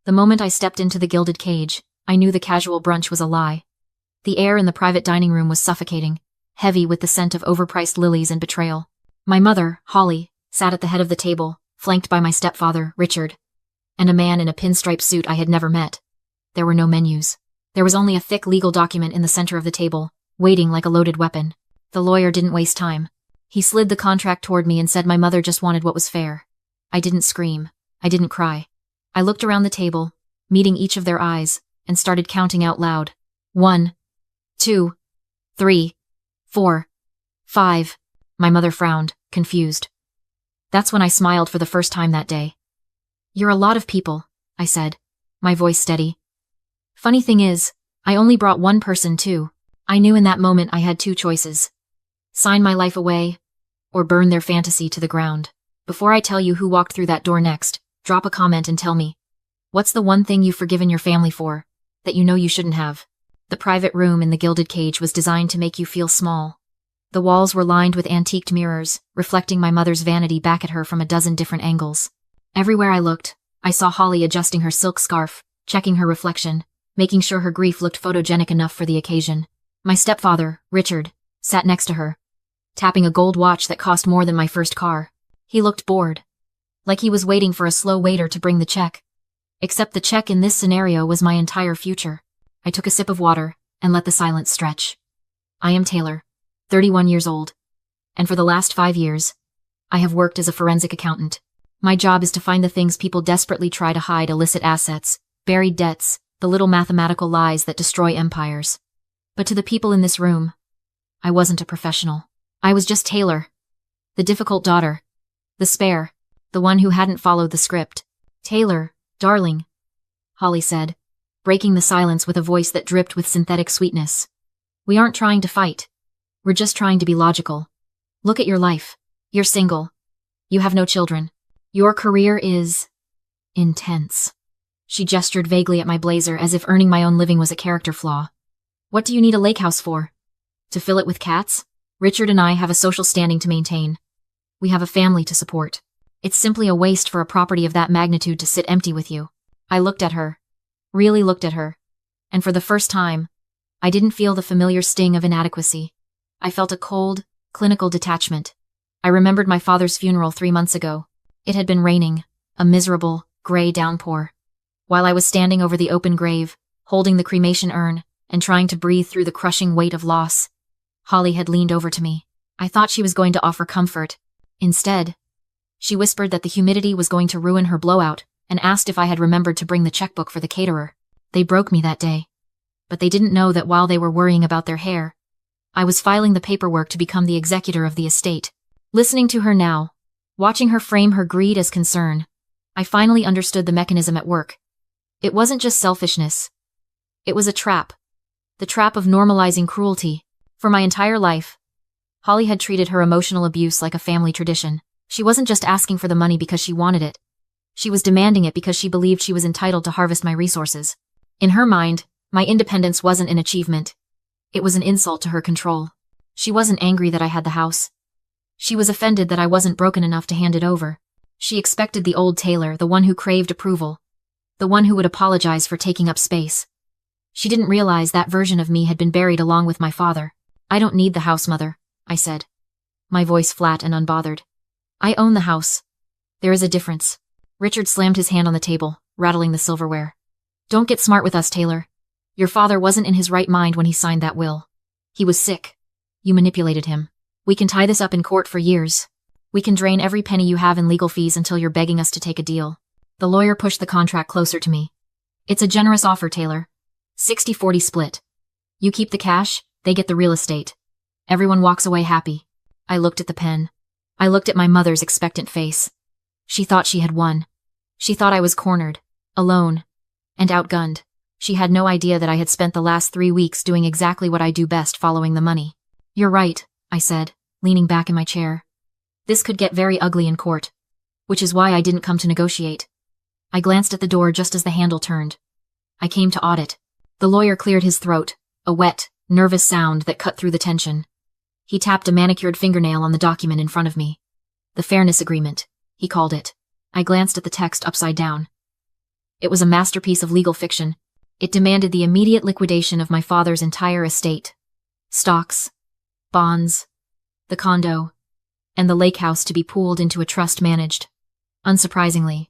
The moment I stepped into the gilded cage, I knew the casual brunch was a lie. The air in the private dining room was suffocating, heavy with the scent of overpriced lilies and betrayal. My mother, Holly, sat at the head of the table, flanked by my stepfather, Richard, and a man in a pinstripe suit I had never met. There were no menus. There was only a thick legal document in the center of the table, waiting like a loaded weapon. The lawyer didn't waste time. He slid the contract toward me and said my mother just wanted what was fair. I didn't scream. I didn't cry. I looked around the table, meeting each of their eyes, and started counting out loud. 1, 2, 3, 4, 5. My mother frowned, confused. That's when I smiled for the first time that day. You're a lot of people, I said, my voice steady. Funny thing is, I only brought one person too. I knew in that moment I had two choices. Sign my life away, or burn their fantasy to the ground. Before I tell you who walked through that door next, drop a comment and tell me. What's the one thing you've forgiven your family for, that you know you shouldn't have? The private room in the gilded cage was designed to make you feel small. The walls were lined with antiqued mirrors, reflecting my mother's vanity back at her from a dozen different angles. Everywhere I looked, I saw Holly adjusting her silk scarf, checking her reflection, making sure her grief looked photogenic enough for the occasion. My stepfather, Richard, sat next to her, tapping a gold watch that cost more than my first car. He looked bored, like he was waiting for a slow waiter to bring the check. Except the check in this scenario was my entire future. I took a sip of water and let the silence stretch. I am Taylor, 31 years old, and for the last 5 years, I have worked as a forensic accountant. My job is to find the things people desperately try to hide: illicit assets, buried debts, the little mathematical lies that destroy empires. But to the people in this room, I wasn't a professional. I was just Taylor, the difficult daughter, the spare, the one who hadn't followed the script. Taylor, darling, Holly said, breaking the silence with a voice that dripped with synthetic sweetness. We aren't trying to fight. We're just trying to be logical. Look at your life. You're single. You have no children. Your career is intense. She gestured vaguely at my blazer as if earning my own living was a character flaw. What do you need a lake house for? To fill it with cats? Richard and I have a social standing to maintain. We have a family to support. It's simply a waste for a property of that magnitude to sit empty with you. I looked at her. Really looked at her. And for the first time, I didn't feel the familiar sting of inadequacy. I felt a cold, clinical detachment. I remembered my father's funeral 3 months ago. It had been raining, a miserable, gray downpour. While I was standing over the open grave, holding the cremation urn, and trying to breathe through the crushing weight of loss, Holly had leaned over to me. I thought she was going to offer comfort. Instead, she whispered that the humidity was going to ruin her blowout and asked if I had remembered to bring the checkbook for the caterer. They broke me that day. But they didn't know that while they were worrying about their hair, I was filing the paperwork to become the executor of the estate. Listening to her now, watching her frame her greed as concern, I finally understood the mechanism at work. It wasn't just selfishness. It was a trap. The trap of normalizing cruelty. For my entire life, Holly had treated her emotional abuse like a family tradition. She wasn't just asking for the money because she wanted it. She was demanding it because she believed she was entitled to harvest my resources. In her mind, my independence wasn't an achievement. It was an insult to her control. She wasn't angry that I had the house. She was offended that I wasn't broken enough to hand it over. She expected the old Taylor, the one who craved approval, the one who would apologize for taking up space. She didn't realize that version of me had been buried along with my father. I don't need the house, Mother, I said, my voice flat and unbothered. I own the house. There is a difference. Richard slammed his hand on the table, rattling the silverware. Don't get smart with us, Taylor. Your father wasn't in his right mind when he signed that will. He was sick. You manipulated him. We can tie this up in court for years. We can drain every penny you have in legal fees until you're begging us to take a deal. The lawyer pushed the contract closer to me. It's a generous offer, Taylor. 60-40 split. You keep the cash, they get the real estate. Everyone walks away happy. I looked at the pen. I looked at my mother's expectant face. She thought she had won. She thought I was cornered, alone, and outgunned. She had no idea that I had spent the last 3 weeks doing exactly what I do best, following the money. You're right, I said, leaning back in my chair. This could get very ugly in court. Which is why I didn't come to negotiate. I glanced at the door just as the handle turned. I came to audit. The lawyer cleared his throat, a wet, nervous sound that cut through the tension. He tapped a manicured fingernail on the document in front of me. The Fairness Agreement, he called it. I glanced at the text upside down. It was a masterpiece of legal fiction. It demanded the immediate liquidation of my father's entire estate. Stocks, bonds, the condo, and the lake house to be pooled into a trust managed, unsurprisingly,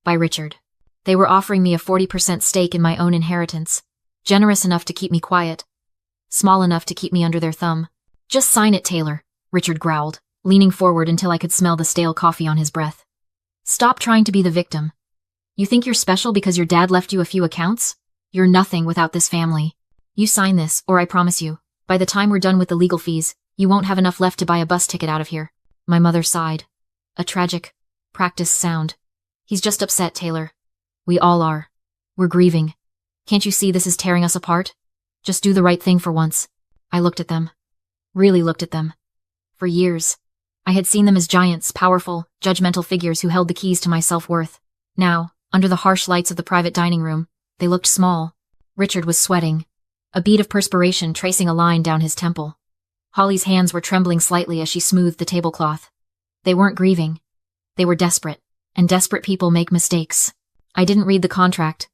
by Richard. They were offering me a 40% stake in my own inheritance, generous enough to keep me quiet, small enough to keep me under their thumb. Just sign it, Taylor, Richard growled, leaning forward until I could smell the stale coffee on his breath. Stop trying to be the victim. You think you're special because your dad left you a few accounts? You're nothing without this family. You sign this, or I promise you, by the time we're done with the legal fees, you won't have enough left to buy a bus ticket out of here. My mother sighed. A tragic, practiced sound. He's just upset, Taylor. We all are. We're grieving. Can't you see this is tearing us apart? Just do the right thing for once. I looked at them. Really looked at them. For years, I had seen them as giants, powerful, judgmental figures who held the keys to my self-worth. Now, under the harsh lights of the private dining room, they looked small. Richard was sweating, a bead of perspiration tracing a line down his temple. Holly's hands were trembling slightly as she smoothed the tablecloth. They weren't grieving. They were desperate, and desperate people make mistakes. I didn't read the contract,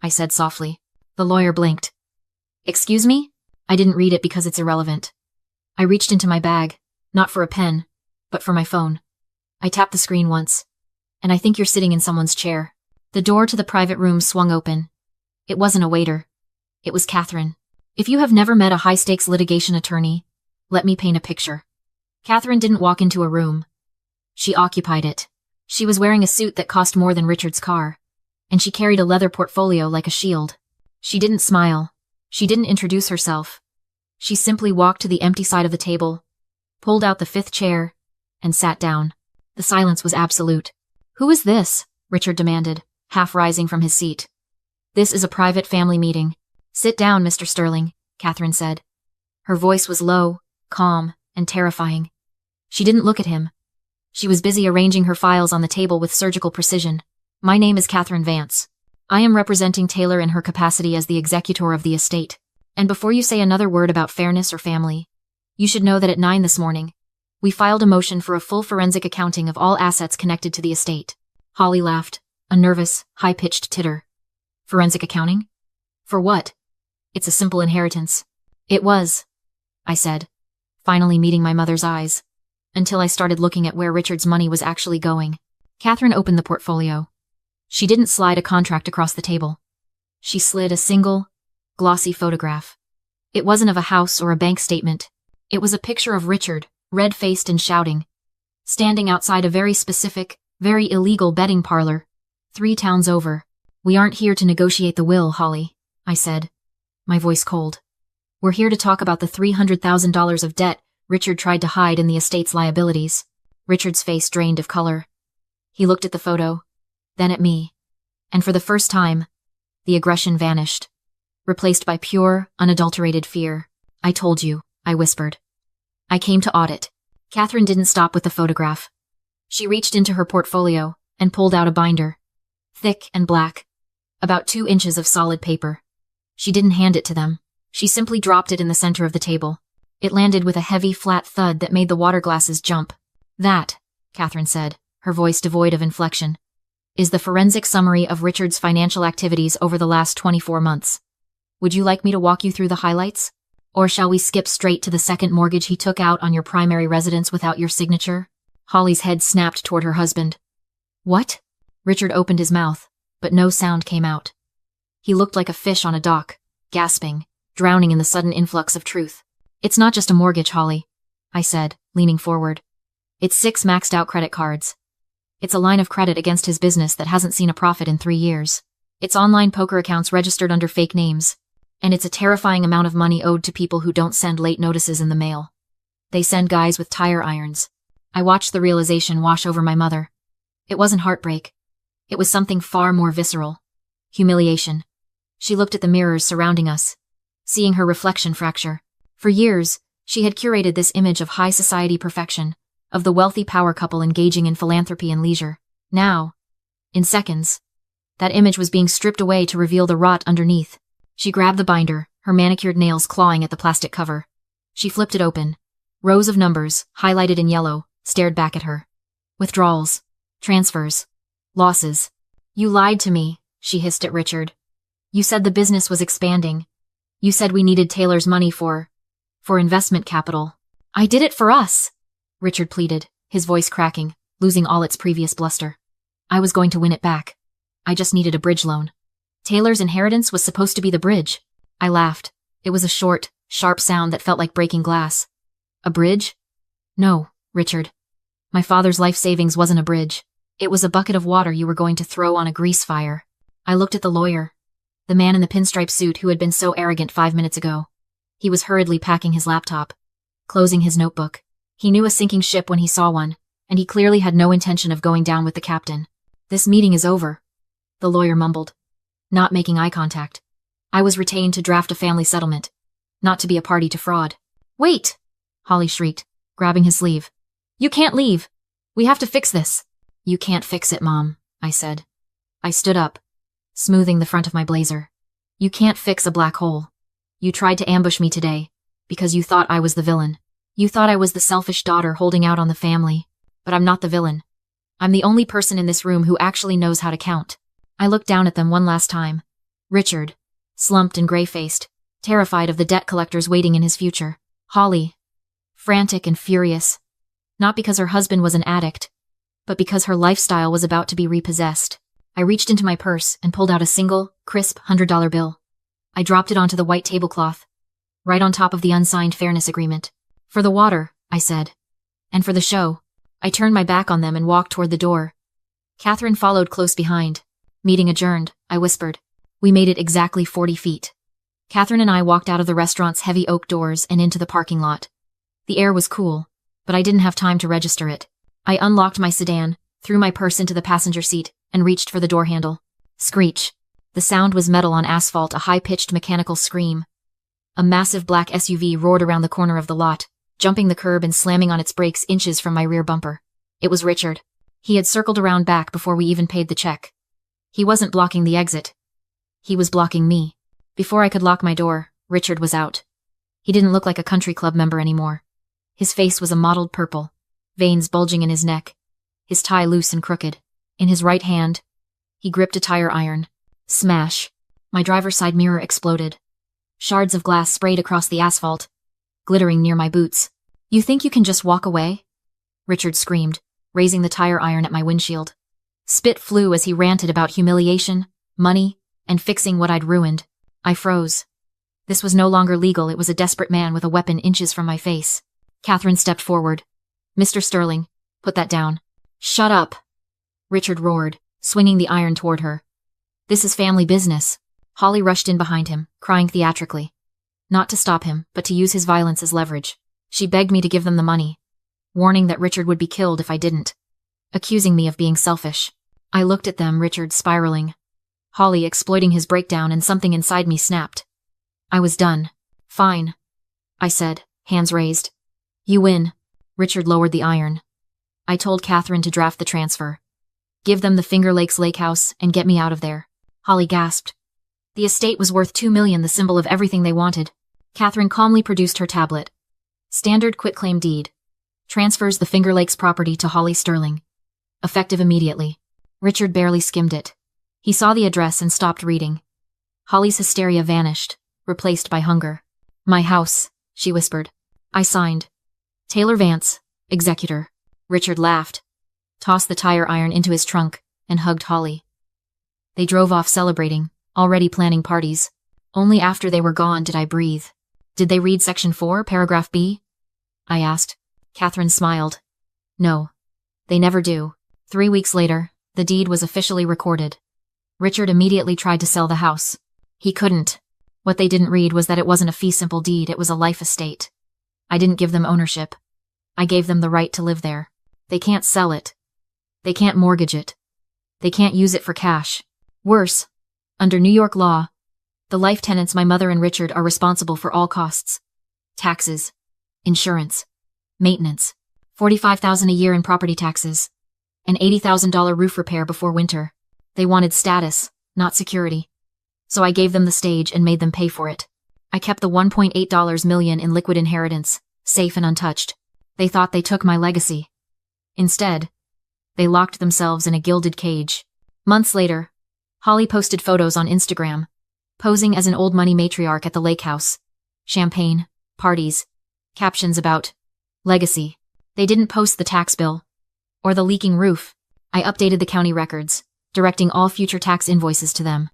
I said softly. The lawyer blinked. Excuse me? I didn't read it because it's irrelevant. I reached into my bag, not for a pen, but for my phone. I tapped the screen once. And I think you're sitting in someone's chair. The door to the private room swung open. It wasn't a waiter. It was Catherine. If you have never met a high-stakes litigation attorney, let me paint a picture. Catherine didn't walk into a room. She occupied it. She was wearing a suit that cost more than Richard's car, and she carried a leather portfolio like a shield. She didn't smile. She didn't introduce herself. She simply walked to the empty side of the table, pulled out the fifth chair, and sat down. The silence was absolute. Who is this? Richard demanded, half rising from his seat. This is a private family meeting. Sit down, Mr. Sterling, Catherine said. Her voice was low, calm, and terrifying. She didn't look at him. She was busy arranging her files on the table with surgical precision. My name is Catherine Vance. I am representing Taylor in her capacity as the executor of the estate. And before you say another word about fairness or family, you should know that at 9 this morning, we filed a motion for a full forensic accounting of all assets connected to the estate. Holly laughed, a nervous, high-pitched titter. Forensic accounting? For what? It's a simple inheritance. It was, I said, finally meeting my mother's eyes, until I started looking at where Richard's money was actually going. Catherine opened the portfolio. She didn't slide a contract across the table. She slid a single, glossy photograph. It wasn't of a house or a bank statement. It was a picture of Richard, red-faced and shouting, standing outside a very specific, very illegal betting parlor, 3 towns over. We aren't here to negotiate the will, Holly, I said, my voice cold. We're here to talk about the $300,000 of debt Richard tried to hide in the estate's liabilities. Richard's face drained of color. He looked at the photo, then at me, and for the first time, the aggression vanished, replaced by pure, unadulterated fear. I told you, I whispered. I came to audit. Catherine didn't stop with the photograph. She reached into her portfolio and pulled out a binder, thick and black, about 2 inches of solid paper. She didn't hand it to them. She simply dropped it in the center of the table. It landed with a heavy, flat thud that made the water glasses jump. That, Catherine said, her voice devoid of inflection, is the forensic summary of Richard's financial activities over the last 24 months. Would you like me to walk you through the highlights? Or shall we skip straight to the second mortgage he took out on your primary residence without your signature? Holly's head snapped toward her husband. What? Richard opened his mouth, but no sound came out. He looked like a fish on a dock, gasping, drowning in the sudden influx of truth. It's not just a mortgage, Holly, I said, leaning forward. It's 6 maxed-out credit cards. It's a line of credit against his business that hasn't seen a profit in 3 years. It's online poker accounts registered under fake names. And it's a terrifying amount of money owed to people who don't send late notices in the mail. They send guys with tire irons. I watched the realization wash over my mother. It wasn't heartbreak. It was something far more visceral. Humiliation. She looked at the mirrors surrounding us, seeing her reflection fracture. For years, she had curated this image of high society perfection, of the wealthy power couple engaging in philanthropy and leisure. Now, in seconds, that image was being stripped away to reveal the rot underneath. She grabbed the binder, her manicured nails clawing at the plastic cover. She flipped it open. Rows of numbers, highlighted in yellow, stared back at her. Withdrawals. Transfers. Losses. You lied to me, she hissed at Richard. You said the business was expanding. You said we needed Taylor's money for investment capital. I did it for us, Richard pleaded, his voice cracking, losing all its previous bluster. I was going to win it back. I just needed a bridge loan. Taylor's inheritance was supposed to be the bridge. I laughed. It was a short, sharp sound that felt like breaking glass. A bridge? No, Richard. My father's life savings wasn't a bridge. It was a bucket of water you were going to throw on a grease fire. I looked at the lawyer, the man in the pinstripe suit who had been so arrogant 5 minutes ago. He was hurriedly packing his laptop, closing his notebook. He knew a sinking ship when he saw one, and he clearly had no intention of going down with the captain. This meeting is over, the lawyer mumbled, not making eye contact. I was retained to draft a family settlement, not to be a party to fraud. Wait! Holly shrieked, grabbing his sleeve. You can't leave. We have to fix this. You can't fix it, Mom, I said. I stood up, smoothing the front of my blazer. You can't fix a black hole. You tried to ambush me today, because you thought I was the villain. You thought I was the selfish daughter holding out on the family, but I'm not the villain. I'm the only person in this room who actually knows how to count. I looked down at them one last time. Richard, slumped and gray-faced, terrified of the debt collectors waiting in his future. Holly, frantic and furious, not because her husband was an addict, but because her lifestyle was about to be repossessed. I reached into my purse and pulled out a single, crisp $100 bill. I dropped it onto the white tablecloth, right on top of the unsigned fairness agreement. For the water, I said. And for the show. I turned my back on them and walked toward the door. Catherine followed close behind. Meeting adjourned, I whispered. We made it exactly 40 feet. Catherine and I walked out of the restaurant's heavy oak doors and into the parking lot. The air was cool, but I didn't have time to register it. I unlocked my sedan, threw my purse into the passenger seat, and reached for the door handle. Screech. The sound was metal on asphalt, a high-pitched mechanical scream. A massive black SUV roared around the corner of the lot, jumping the curb and slamming on its brakes inches from my rear bumper. It was Richard. He had circled around back before we even paid the check. He wasn't blocking the exit. He was blocking me. Before I could lock my door, Richard was out. He didn't look like a country club member anymore. His face was a mottled purple, veins bulging in his neck, his tie loose and crooked. In his right hand, he gripped a tire iron. Smash. My driver's side mirror exploded. Shards of glass sprayed across the asphalt, glittering near my boots. You think you can just walk away? Richard screamed, raising the tire iron at my windshield. Spit flew as he ranted about humiliation, money, and fixing what I'd ruined. I froze. This was no longer legal. It was a desperate man with a weapon inches from my face. Catherine stepped forward. Mr. Sterling, put that down. Shut up, Richard roared, swinging the iron toward her. This is family business. Holly rushed in behind him, crying theatrically. Not to stop him, but to use his violence as leverage. She begged me to give them the money, warning that Richard would be killed if I didn't, accusing me of being selfish. I looked at them, Richard spiraling, Holly exploiting his breakdown, and something inside me snapped. I was done. Fine, I said, hands raised. You win. Richard lowered the iron. I told Catherine to draft the transfer. Give them the Finger Lakes Lake House and get me out of there. Holly gasped. The estate was worth $2 million, the symbol of everything they wanted. Catherine calmly produced her tablet. Standard quitclaim deed. Transfers the Finger Lakes property to Holly Sterling. Effective immediately. Richard barely skimmed it. He saw the address and stopped reading. Holly's hysteria vanished, replaced by hunger. My house, she whispered. I signed. Taylor Vance, executor. Richard laughed, tossed the tire iron into his trunk, and hugged Holly. They drove off celebrating, already planning parties. Only after they were gone did I breathe. Did they read Section 4, Paragraph B? I asked. Catherine smiled. No. They never do. 3 weeks later, the deed was officially recorded. Richard immediately tried to sell the house. He couldn't. What they didn't read was that it wasn't a fee-simple deed, it was a life estate. I didn't give them ownership. I gave them the right to live there. They can't sell it. They can't mortgage it. They can't use it for cash. Worse, under New York law, the life tenants, my mother and Richard, are responsible for all costs. Taxes, insurance, maintenance, $45,000 a year in property taxes, an $80,000 roof repair before winter. They wanted status, not security. So I gave them the stage and made them pay for it. I kept the $1.8 million in liquid inheritance, safe and untouched. They thought they took my legacy. Instead, they locked themselves in a gilded cage. Months later, Holly posted photos on Instagram, posing as an old money matriarch at the lake house. Champagne, parties, captions about legacy. They didn't post the tax bill or the leaking roof. I updated the county records, directing all future tax invoices to them.